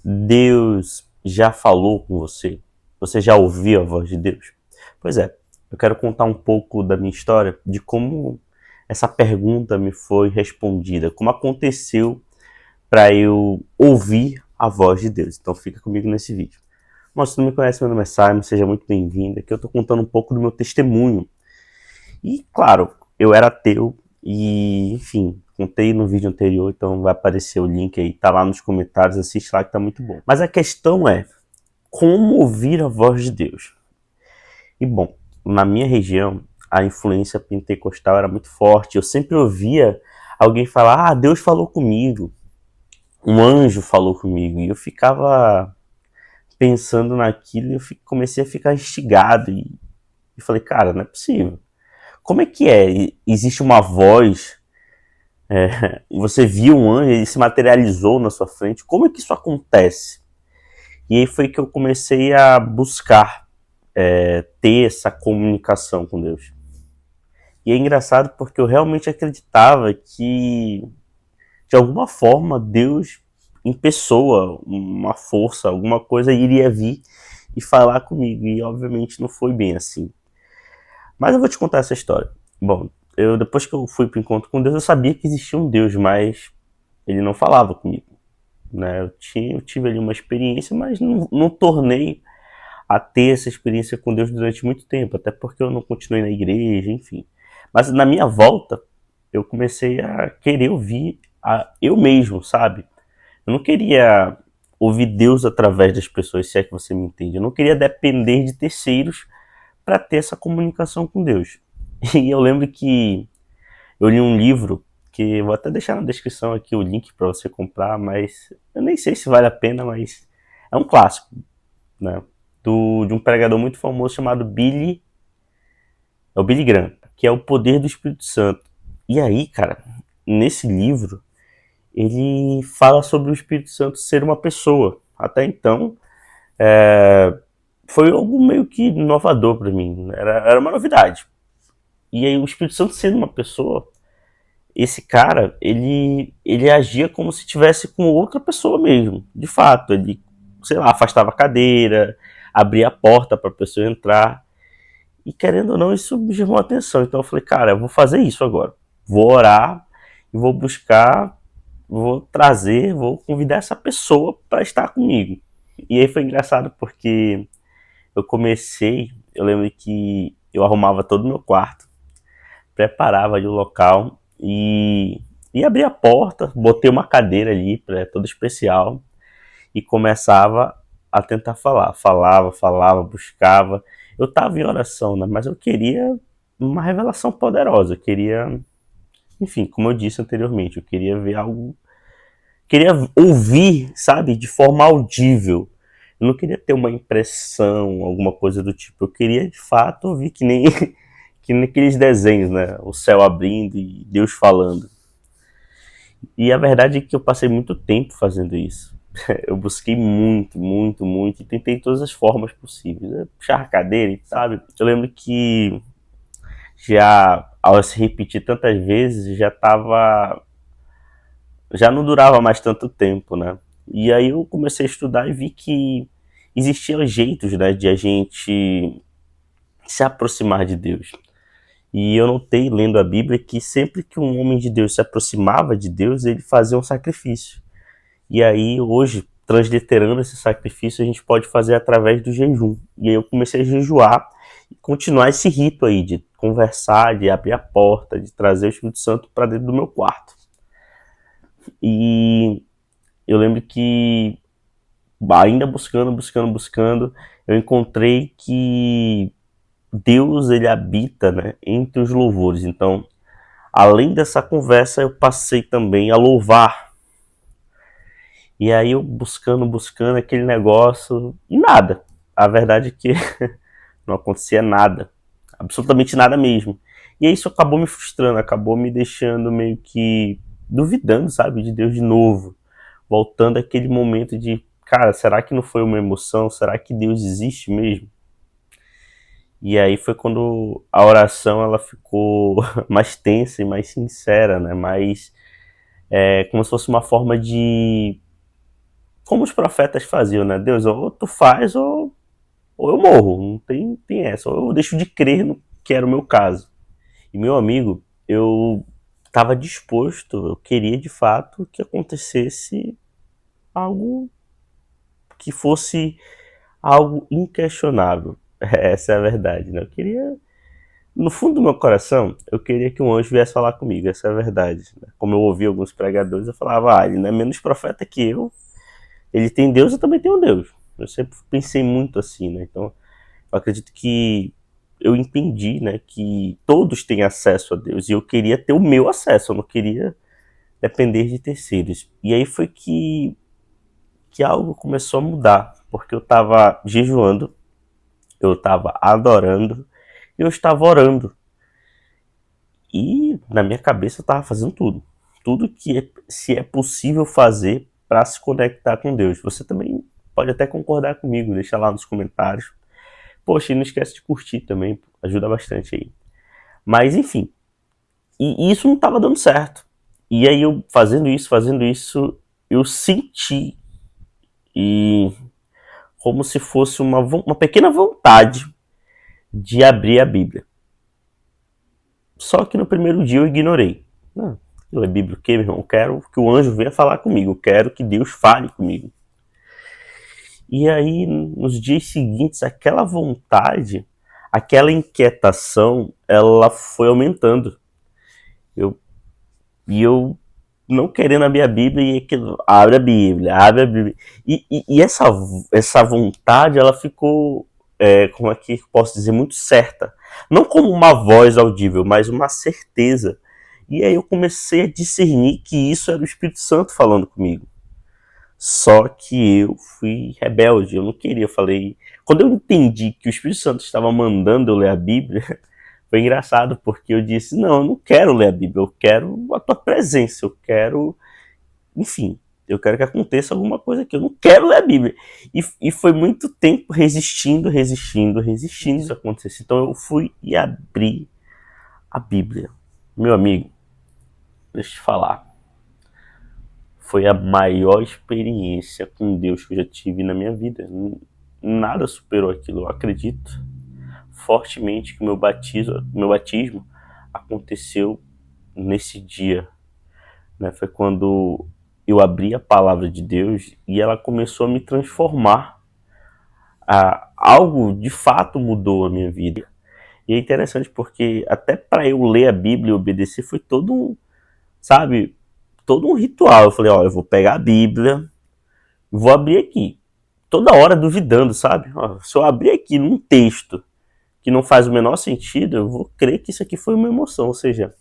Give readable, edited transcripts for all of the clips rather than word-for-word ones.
Deus já falou com você? Você já ouviu a voz de Deus? Pois é, eu quero contar um pouco da minha história, de como essa pergunta me foi respondida, como aconteceu para eu ouvir a voz de Deus. Então fica comigo nesse vídeo. Bom, se não me conhece, meu nome é Simon, seja muito bem-vindo. Aqui eu estou contando um pouco do meu testemunho. E, claro, eu era ateu e, enfim, contei no vídeo anterior, então vai aparecer o link aí, tá lá nos comentários, assiste lá que tá muito bom. Mas a questão é, como ouvir a voz de Deus? E, bom, na minha região, a influência pentecostal era muito forte. Eu sempre ouvia alguém falar, Deus falou comigo, um anjo falou comigo. E eu ficava pensando naquilo e eu comecei a ficar instigado. E falei, cara, não é possível. Como é que é? Existe uma voz, você viu um anjo, ele se materializou na sua frente. Como é que isso acontece? E aí foi que eu comecei a buscar ter essa comunicação com Deus. E é engraçado porque eu realmente acreditava que, de alguma forma, Deus, em pessoa, uma força, alguma coisa, iria vir e falar comigo. E, obviamente, não foi bem assim. Mas eu vou te contar essa história. Bom, depois que eu fui para o encontro com Deus, eu sabia que existia um Deus, mas ele não falava comigo. Né? Eu tive ali uma experiência, mas não tornei a ter essa experiência com Deus durante muito tempo, até porque eu não continuei na igreja, enfim. Mas na minha volta, eu comecei a querer ouvir eu mesmo, sabe? Eu não queria ouvir Deus através das pessoas, se é que você me entende. Eu não queria depender de terceiros para ter essa comunicação com Deus. E eu lembro que eu li um livro, que vou até deixar na descrição aqui o link para você comprar, mas eu nem sei se vale a pena, mas é um clássico, né? De um pregador muito famoso chamado Billy Graham, que é O Poder do Espírito Santo. E aí, cara, nesse livro, ele fala sobre o Espírito Santo ser uma pessoa. Até então, foi algo meio que inovador para mim, era uma novidade. E aí o Espírito Santo sendo uma pessoa, esse cara, ele agia como se tivesse com outra pessoa mesmo. De fato, ele, sei lá, afastava a cadeira, abria a porta para a pessoa entrar. E querendo ou não, isso me chamou a atenção. Então eu falei, cara, eu vou fazer isso agora. Vou orar e vou buscar, vou trazer, vou convidar essa pessoa para estar comigo. E aí foi engraçado porque eu lembro que eu arrumava todo o meu quarto, preparava ali o local e abria a porta, botei uma cadeira ali, toda especial, e começava a tentar falar. Falava, buscava. Eu estava em oração, né? Mas eu queria uma revelação poderosa. Eu queria, enfim, como eu disse anteriormente, eu queria ver algo. Queria ouvir, sabe, de forma audível. Eu não queria ter uma impressão, alguma coisa do tipo. Eu queria, de fato, ouvir que nem aqueles desenhos, né? O céu abrindo e Deus falando. E a verdade é que eu passei muito tempo fazendo isso. Eu busquei muito e tentei todas as formas possíveis. Eu puxava a cadeira, sabe? Eu lembro que já ao se repetir tantas vezes já não durava mais tanto tempo, né? E aí eu comecei a estudar e vi que existiam jeitos, né, de a gente se aproximar de Deus. E eu notei, lendo a Bíblia, que sempre que um homem de Deus se aproximava de Deus, ele fazia um sacrifício. E aí, hoje, transliterando esse sacrifício, a gente pode fazer através do jejum. E aí eu comecei a jejuar e continuar esse rito aí de conversar, de abrir a porta, de trazer o Espírito Santo para dentro do meu quarto. E eu lembro que, ainda buscando, eu encontrei que Deus, ele habita, né, entre os louvores. Então, além dessa conversa, eu passei também a louvar. E aí eu buscando aquele negócio e nada. A verdade é que não acontecia nada. Absolutamente nada mesmo. E aí isso acabou me frustrando, acabou me deixando meio que duvidando, sabe, de Deus de novo. Voltando àquele momento de, cara, será que não foi uma emoção? Será que Deus existe mesmo? E aí foi quando a oração ela ficou mais tensa e mais sincera, né? Mais como se fosse uma forma de como os profetas faziam, né? Deus, ou tu faz ou eu morro, não tem essa. Ou eu deixo de crer no que era o meu caso. E meu amigo, eu estava disposto, eu queria de fato que acontecesse algo que fosse algo inquestionável. Essa é a verdade, né? Eu queria, no fundo do meu coração, eu queria que um anjo viesse falar comigo, essa é a verdade. Né? Como eu ouvi alguns pregadores, eu falava, ele não é menos profeta que eu, ele tem Deus, eu também tenho Deus. Eu sempre pensei muito assim, né? Então, eu acredito que eu entendi, né, que todos têm acesso a Deus e eu queria ter o meu acesso, eu não queria depender de terceiros. E aí foi que algo começou a mudar, porque eu estava jejuando, eu estava adorando, e eu estava orando. E na minha cabeça eu estava fazendo tudo. Tudo que se é possível fazer para se conectar com Deus. Você também pode até concordar comigo, deixa lá nos comentários. Poxa, e não esquece de curtir também, ajuda bastante aí. Mas enfim, e isso não estava dando certo. E aí eu fazendo isso, eu senti e como se fosse uma pequena vontade de abrir a Bíblia. Só que no primeiro dia eu ignorei. Não, eu é Bíblia o quê, meu irmão? Eu quero que o anjo venha falar comigo, eu quero que Deus fale comigo. E aí, nos dias seguintes, aquela vontade, aquela inquietação, ela foi aumentando. Eu, eu não querendo abrir a Bíblia e aquilo, abre a Bíblia, abre a Bíblia. E essa vontade, ela ficou, como é que posso dizer, muito certa. Não como uma voz audível, mas uma certeza. E aí eu comecei a discernir que isso era o Espírito Santo falando comigo. Só que eu fui rebelde, eu não queria, eu falei... Quando eu entendi que o Espírito Santo estava mandando eu ler a Bíblia, foi engraçado, porque eu disse, não, eu não quero ler a Bíblia, eu quero a tua presença, eu quero, enfim, eu quero que aconteça alguma coisa aqui, eu não quero ler a Bíblia. E foi muito tempo resistindo isso acontecer. Então eu fui e abri a Bíblia. Meu amigo, deixa eu te falar, foi a maior experiência com Deus que eu já tive na minha vida. Nada superou aquilo, eu acredito fortemente que o meu batismo aconteceu nesse dia, né? Foi quando eu abri a palavra de Deus e ela começou a me transformar. Algo de fato mudou a minha vida. E é interessante porque até para eu ler a Bíblia e obedecer foi todo um, sabe, todo um ritual. Eu falei, eu vou pegar a Bíblia, vou abrir aqui. Toda hora duvidando, sabe? Se eu abrir aqui num texto que não faz o menor sentido, eu vou crer que isso aqui foi uma emoção. Ou seja,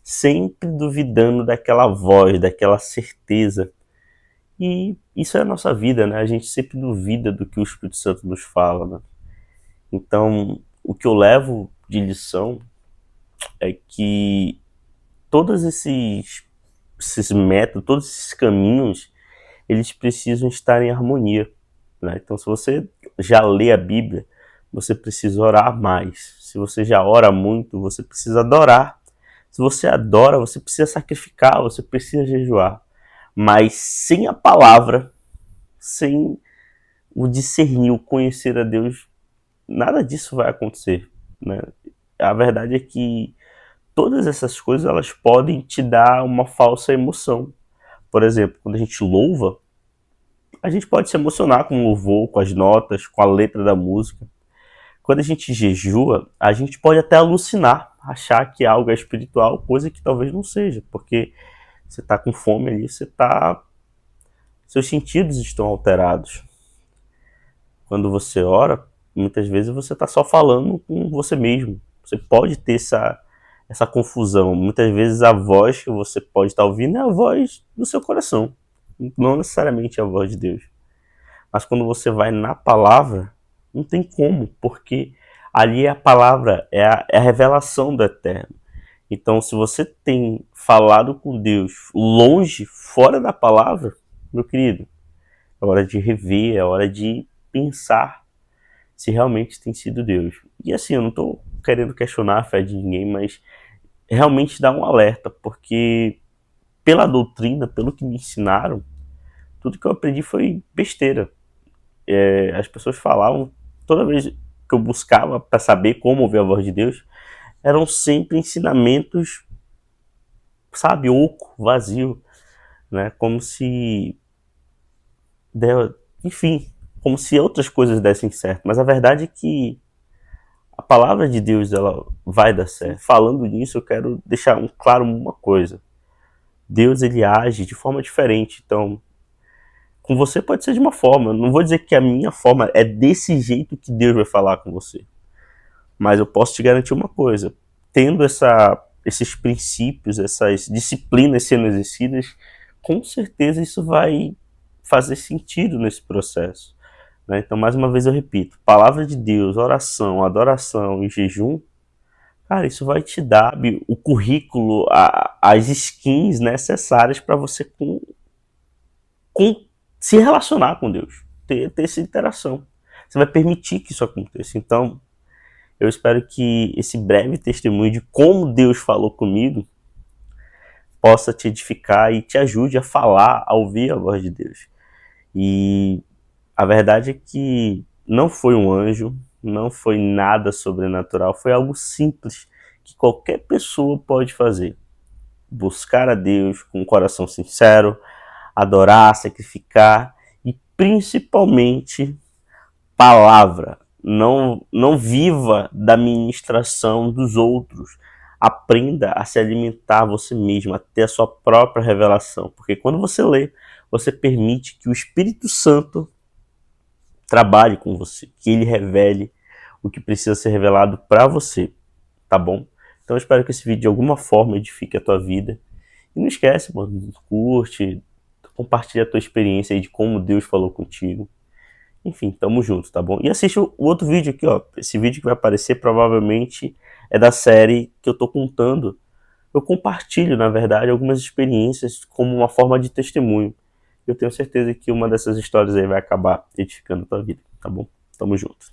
sempre duvidando daquela voz, daquela certeza. E isso é a nossa vida, né? A gente sempre duvida do que o Espírito Santo nos fala, né? Então, o que eu levo de lição é que todos esses métodos, todos esses caminhos, eles precisam estar em harmonia, né? Então, se você já lê a Bíblia, você precisa orar mais. Se você já ora muito, você precisa adorar. Se você adora, você precisa sacrificar, você precisa jejuar. Mas sem a palavra, sem o discernir, o conhecer a Deus, nada disso vai acontecer, né? A verdade é que todas essas coisas elas podem te dar uma falsa emoção. Por exemplo, quando a gente louva, a gente pode se emocionar com o louvor, com as notas, com a letra da música. Quando a gente jejua, a gente pode até alucinar, achar que algo é espiritual, coisa que talvez não seja, porque você está com fome ali, seus sentidos estão alterados. Quando você ora, muitas vezes você está só falando com você mesmo. Você pode ter essa confusão. Muitas vezes a voz que você pode estar ouvindo é a voz do seu coração, não necessariamente a voz de Deus. Mas quando você vai na palavra, não tem como, porque ali é a palavra, é a revelação do Eterno. Então, se você tem falado com Deus longe, fora da palavra, meu querido, é hora de rever, é hora de pensar se realmente tem sido Deus. E assim, eu não estou querendo questionar a fé de ninguém, mas realmente dá um alerta, porque pela doutrina, pelo que me ensinaram, tudo que eu aprendi foi besteira. As pessoas falavam, toda vez que eu buscava para saber como ouvir a voz de Deus, eram sempre ensinamentos, sabe, oco, vazio, né? Como se, enfim, como se outras coisas dessem certo. Mas a verdade é que a palavra de Deus, ela vai dar certo. Falando nisso, eu quero deixar claro uma coisa. Deus, ele age de forma diferente. Então, com você pode ser de uma forma. Eu não vou dizer que a minha forma é desse jeito que Deus vai falar com você. Mas eu posso te garantir uma coisa. Tendo esses princípios, essas disciplinas sendo exercidas, com certeza isso vai fazer sentido nesse processo. Né? Então, mais uma vez eu repito, palavra de Deus, oração, adoração e jejum, cara, isso vai te dar o currículo, as skins necessárias para você se relacionar com Deus, ter essa interação. Você vai permitir que isso aconteça. Então, eu espero que esse breve testemunho de como Deus falou comigo possa te edificar e te ajude a falar, a ouvir a voz de Deus. E a verdade é que não foi um anjo, não foi nada sobrenatural, foi algo simples que qualquer pessoa pode fazer. Buscar a Deus com um coração sincero, adorar, sacrificar e principalmente palavra. Não viva da ministração dos outros. Aprenda a se alimentar você mesmo, a ter a sua própria revelação. Porque quando você lê, você permite que o Espírito Santo trabalhe com você, que ele revele o que precisa ser revelado para você, tá bom? Então eu espero que esse vídeo de alguma forma edifique a tua vida. E não esquece, mano, curte, compartilha a tua experiência aí de como Deus falou contigo. Enfim, tamo junto, tá bom? E assiste o outro vídeo aqui, ó. Esse vídeo que vai aparecer provavelmente é da série que eu tô contando. Eu compartilho, na verdade, algumas experiências como uma forma de testemunho. Eu tenho certeza que uma dessas histórias aí vai acabar edificando a tua vida, tá bom? Tamo junto.